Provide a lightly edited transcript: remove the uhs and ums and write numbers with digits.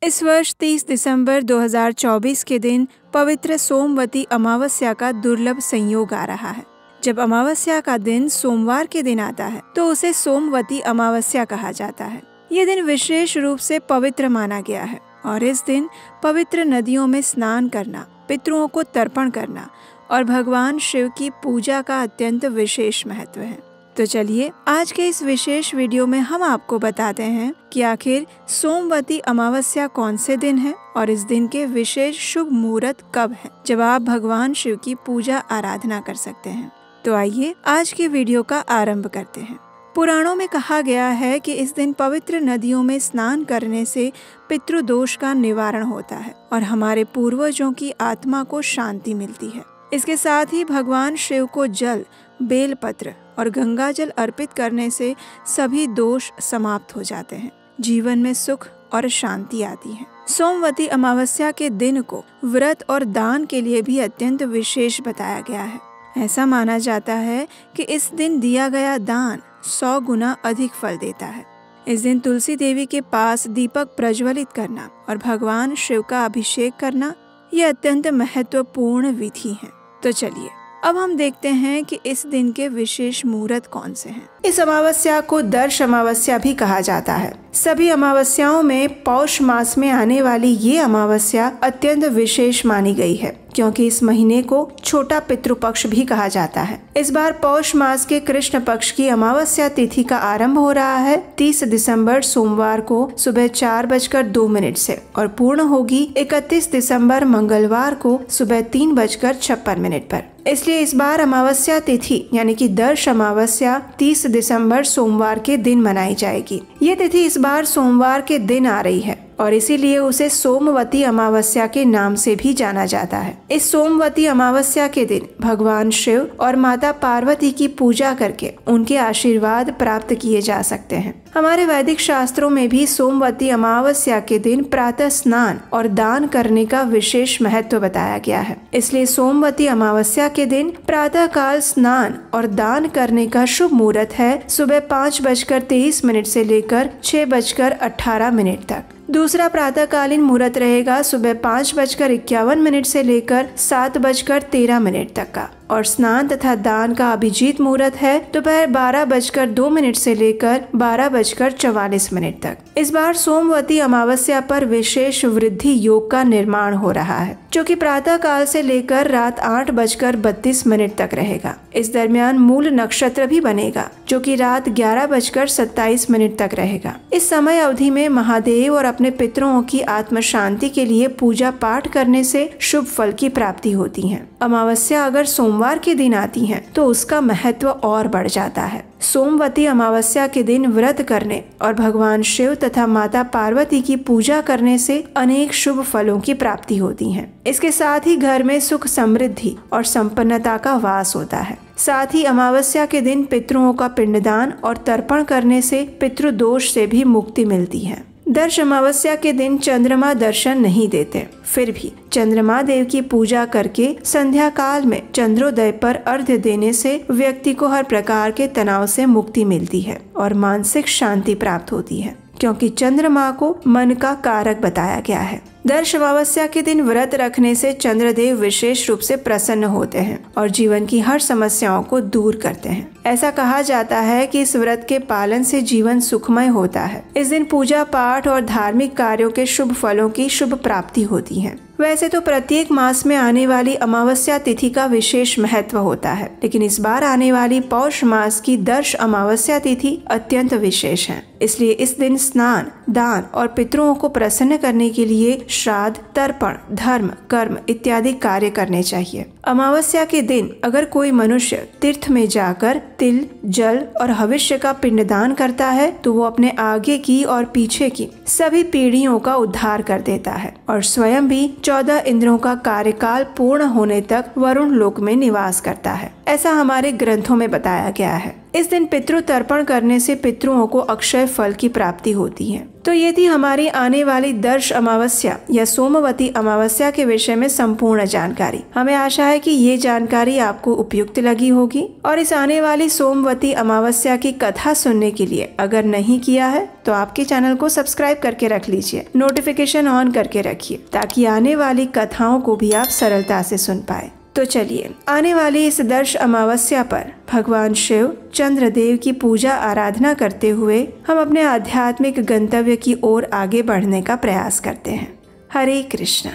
इस वर्ष 30 दिसंबर 2024 के दिन पवित्र सोमवती अमावस्या का दुर्लभ संयोग आ रहा है। जब अमावस्या का दिन सोमवार के दिन आता है तो उसे सोमवती अमावस्या कहा जाता है। ये दिन विशेष रूप से पवित्र माना गया है और इस दिन पवित्र नदियों में स्नान करना, पितरों को तर्पण करना और भगवान शिव की पूजा का अत्यंत विशेष महत्व है। तो चलिए आज के इस विशेष वीडियो में हम आपको बताते हैं कि आखिर सोमवती अमावस्या कौन से दिन है और इस दिन के विशेष शुभ मुहूर्त कब है जब आप भगवान शिव की पूजा आराधना कर सकते हैं। तो आइए आज के वीडियो का आरंभ करते हैं। पुराणों में कहा गया है कि इस दिन पवित्र नदियों में स्नान करने से पितृदोष का निवारण होता है और हमारे पूर्वजों की आत्मा को शांति मिलती है। इसके साथ ही भगवान शिव को जल, बेलपत्र और गंगा जल अर्पित करने से सभी दोष समाप्त हो जाते हैं, जीवन में सुख और शांति आती है। सोमवती अमावस्या के दिन को व्रत और दान के लिए भी अत्यंत विशेष बताया गया है। ऐसा माना जाता है कि इस दिन दिया गया दान 100 गुना अधिक फल देता है। इस दिन तुलसी देवी के पास दीपक प्रज्वलित करना और भगवान शिव का अभिषेक करना ये अत्यंत महत्वपूर्ण विधि है। तो चलिए अब हम देखते हैं कि इस दिन के विशेष मुहूर्त कौन से हैं। इस अमावस्या को दर्श अमावस्या भी कहा जाता है। सभी अमावस्याओं में पौष मास में आने वाली ये अमावस्या अत्यंत विशेष मानी गई है क्योंकि इस महीने को छोटा पितृपक्ष भी कहा जाता है। इस बार पौष मास के कृष्ण पक्ष की अमावस्या तिथि का आरंभ हो रहा है 30 दिसंबर सोमवार को सुबह 4:02 से और पूर्ण होगी 31 दिसंबर मंगलवार को सुबह 3:56 पर। इसलिए इस बार अमावस्या तिथि यानी कि दर्श अमावस्या 30 दिसंबर सोमवार के दिन मनाई जाएगी। ये तिथि इस बार सोमवार के दिन आ रही है और इसीलिए उसे सोमवती अमावस्या के नाम से भी जाना जाता है। इस सोमवती अमावस्या के दिन भगवान शिव और माता पार्वती की पूजा करके उनके आशीर्वाद प्राप्त किए जा सकते हैं। हमारे वैदिक शास्त्रों में भी सोमवती अमावस्या के दिन प्रातः स्नान और दान करने का विशेष महत्व बताया गया है। इसलिए सोमवती अमावस्या के दिन प्रातः काल स्नान और दान करने का शुभ मुहूर्त है सुबह 5:23 से लेकर 6:18 तक। दूसरा प्रातःकालीन मुहूर्त रहेगा सुबह 5:51 से लेकर 7:13 तक का और स्नान तथा दान का अभिजीत मुहूर्त है दोपहर 12:02 से लेकर 12:44 तक। इस बार सोमवती अमावस्या पर विशेष वृद्धि योग का निर्माण हो रहा है जो कि प्रातः काल से लेकर रात 8:32 तक रहेगा। इस दरमियान मूल नक्षत्र भी बनेगा जो कि रात 11:27 तक रहेगा। इस समय अवधि में महादेव और अपने पितरों की आत्म शांति के लिए पूजा पाठ करने से शुभ फल की प्राप्ति होती है। अमावस्या अगर सोमवार के दिन आती है तो उसका महत्व और बढ़ जाता है। सोमवती अमावस्या के दिन व्रत करने और भगवान शिव तथा माता पार्वती की पूजा करने से अनेक शुभ फलों की प्राप्ति होती है। इसके साथ ही घर में सुख, समृद्धि और संपन्नता का वास होता है। साथ ही अमावस्या के दिन पितरों का पिंडदान और तर्पण करने से पितृदोष से भी मुक्ति मिलती है। दर्श अमावस्या के दिन चंद्रमा दर्शन नहीं देते, फिर भी चंद्रमा देव की पूजा करके संध्या काल में चंद्रोदय पर अर्घ्य देने से व्यक्ति को हर प्रकार के तनाव से मुक्ति मिलती है और मानसिक शांति प्राप्त होती है क्योंकि चंद्रमा को मन का कारक बताया गया है। दर्श अमावस्या के दिन व्रत रखने से चंद्रदेव विशेष रूप से प्रसन्न होते हैं और जीवन की हर समस्याओं को दूर करते हैं। ऐसा कहा जाता है कि इस व्रत के पालन से जीवन सुखमय होता है। इस दिन पूजा पाठ और धार्मिक कार्यों के शुभ फलों की शुभ प्राप्ति होती है। वैसे तो प्रत्येक मास में आने वाली अमावस्या तिथि का विशेष महत्व होता है, लेकिन इस बार आने वाली पौष मास की दर्श अमावस्या तिथि अत्यंत विशेष है। इसलिए इस दिन स्नान, दान और पितरों को प्रसन्न करने के लिए श्राद्ध, तर्पण, धर्म, कर्म इत्यादि कार्य करने चाहिए। अमावस्या के दिन अगर कोई मनुष्य तीर्थ में जाकर तिल, जल और हविष्य का पिंडदान करता है तो वो अपने आगे की और पीछे की सभी पीढ़ियों का उद्धार कर देता है और स्वयं भी 14 इंद्रों का कार्यकाल पूर्ण होने तक वरुण लोक में निवास करता है। ऐसा हमारे ग्रंथों में बताया गया है। इस दिन पितृ तर्पण करने से पितरों को अक्षय फल की प्राप्ति होती है। तो ये थी हमारी आने वाली दर्श अमावस्या या सोमवती अमावस्या के विषय में संपूर्ण जानकारी। हमें आशा है कि ये जानकारी आपको उपयुक्त लगी होगी। और इस आने वाली सोमवती अमावस्या की कथा सुनने के लिए अगर नहीं किया है तो आपके चैनल को सब्सक्राइब करके रख लीजिए, नोटिफिकेशन ऑन करके रखिए, ताकि आने वाली कथाओं को भी आप सरलता से सुन पाए। तो चलिए, आने वाली इस दर्श अमावस्या पर भगवान शिव चंद्रदेव की पूजा आराधना करते हुए हम अपने आध्यात्मिक गंतव्य की ओर आगे बढ़ने का प्रयास करते हैं। हरे कृष्णा।